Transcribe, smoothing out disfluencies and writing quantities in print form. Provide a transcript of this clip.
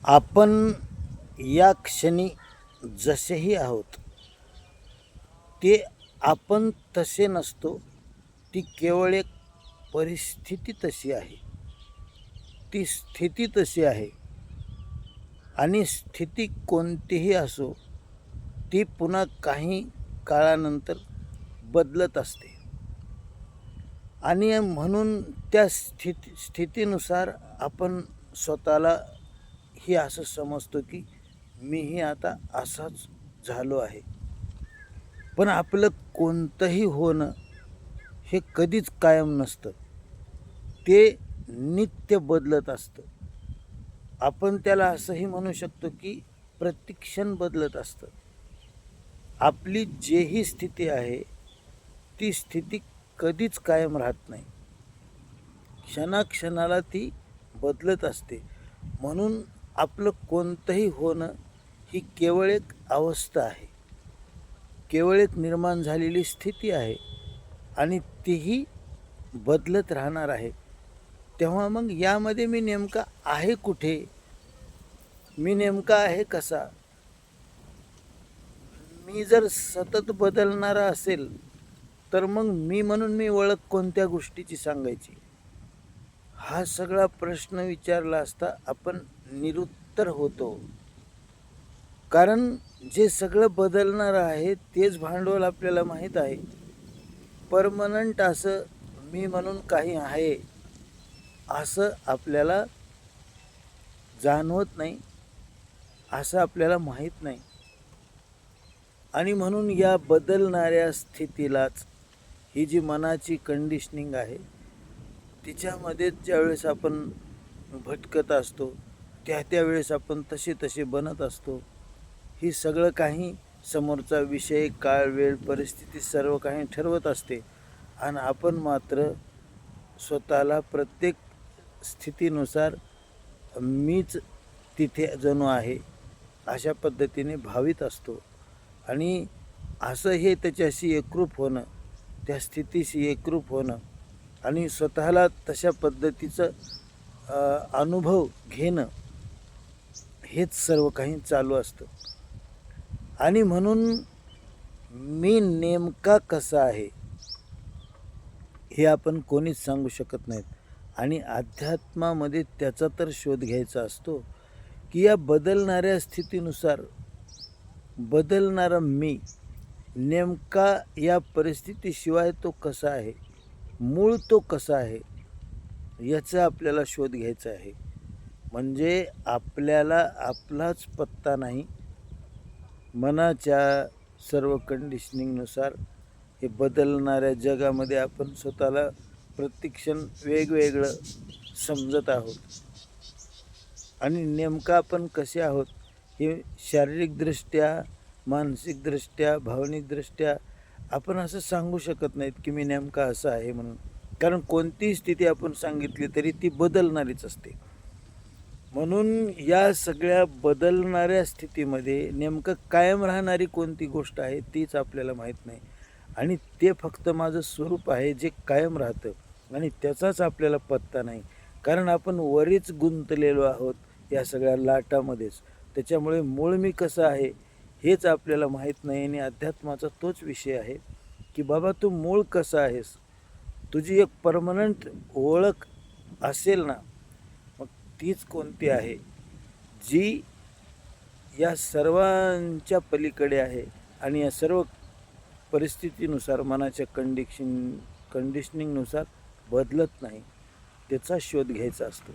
आपण या क्षणी जसेही आहोत ते आपण तसे नसतो. ती केवळ एक परिस्थिती तशी आहे, ती स्थिती तशी आहे. आणि स्थिती कोणतीही असो, ती पुन्हा काही काळानंतर बदलत असते. आणि म्हणून त्या स्थितीनुसार आपण स्वतःला ही असं समजतो की मीही आता असाच झालो आहे. पण आपलं कोणतंही होणं हे कधीच कायम नसतं, ते नित्य बदलत असतं. आपण त्याला असंही म्हणू शकतो की प्रतिक्षण बदलत असतं. आपली जेही स्थिती आहे ती स्थिती कधीच कायम राहत नाही, क्षणाक्षणाला ती बदलत असते. म्हणून आपलं कोणतंही होणं ही केवळ एक अवस्था आहे, केवळ एक निर्माण झालेली स्थिती आहे आणि तीही बदलत राहणार आहे. तेव्हा मग यामध्ये मी नेमका आहे कुठे, मी नेमका आहे कसा? मी जर सतत बदलणारा असेल तर मग मी म्हणून मी ओळख कोणत्या गोष्टीची सांगायची? हा सगळा प्रश्न विचारला असता आपण निरुत्तर होतो. कारण जे सगळं बदलणार आहे तेच भांडवल आपल्याला माहीत आहे. परमनंट असं मी म्हणून काही आहे असं आपल्याला जाणवत नाही, असं आपल्याला माहीत नाही. आणि म्हणून या बदलणाऱ्या स्थितीलाच ही जी मनाची कंडिशनिंग आहे तिच्यामध्ये ज्यावेळेस आपण भटकत असतो त्यावेळेस आपण तसे बनत असतो. ही सगळं काही समोरचा विषय, काळ, वेळ, परिस्थिती सर्व काही ठरवत असते आणि आपण मात्र स्वतःला प्रत्येक स्थितीनुसार मीच तिथे जणू आहे अशा पद्धतीने भावित असतो. आणि असं हे त्याच्याशी एकरूप होणं, त्या स्थितीशी एकरूप होणं आणि स्वतःला तशा पद्धतीचं अनुभव घेणं हेच सर्व काही चालू असतं. आणि म्हणून मी नेमका कसा आहे हे आपण कोणीच सांगू शकत नाहीत. आणि अध्यात्मामध्ये त्याचा तर शोध घ्यायचा असतो की या बदलणाऱ्या स्थितीनुसार बदलणारा मी नेमका या परिस्थितीशिवाय तो कसा आहे, मूळ तो कसा आहे, याचा आपल्याला शोध घ्यायचा आहे. म्हणजे आपल्याला आपलाच पत्ता नाही. मनाच्या सर्व कंडिशनिंगनुसार हे बदलणाऱ्या जगामध्ये आपण स्वतःला प्रतिक्षण वेगवेगळं समजत आहोत. आणि नेमकं आपण कसे आहोत हे शारीरिकदृष्ट्या, मानसिकदृष्ट्या, भावनिकदृष्ट्या आपण असं सांगू शकत नाहीत की मी नेमका असं आहे म्हणून. कारण कोणतीही स्थिती आपण सांगितली तरी ती बदलणारीच असते. म्हणून या सगळ्या बदलणाऱ्या स्थितीमध्ये नेमकं कायम राहणारी कोणती गोष्ट आहे तीच आपल्याला माहीत नाही. आणि ते फक्त माझं स्वरूप आहे जे कायम राहतं आणि त्याचाच आपल्याला पत्ता नाही. कारण आपण वरीच गुंतलेलो आहोत या सगळ्या लाटामध्येच. त्याच्यामुळे मूळ मी कसं आहे हेच आपल्याला माहीत नाही. आणि अध्यात्माचा तोच विषय आहे की बाबा तू मूळ कसं आहेस, तुझी एक परमनंट ओळख असेल ना, मग तीच कोणती आहे जी या सर्वांच्या पलीकडे आहे आणि या सर्व परिस्थितीनुसार मनाच्या कंडिशनिंगनुसार बदलत नाही. त्याचा शोध घ्यायचा असतो.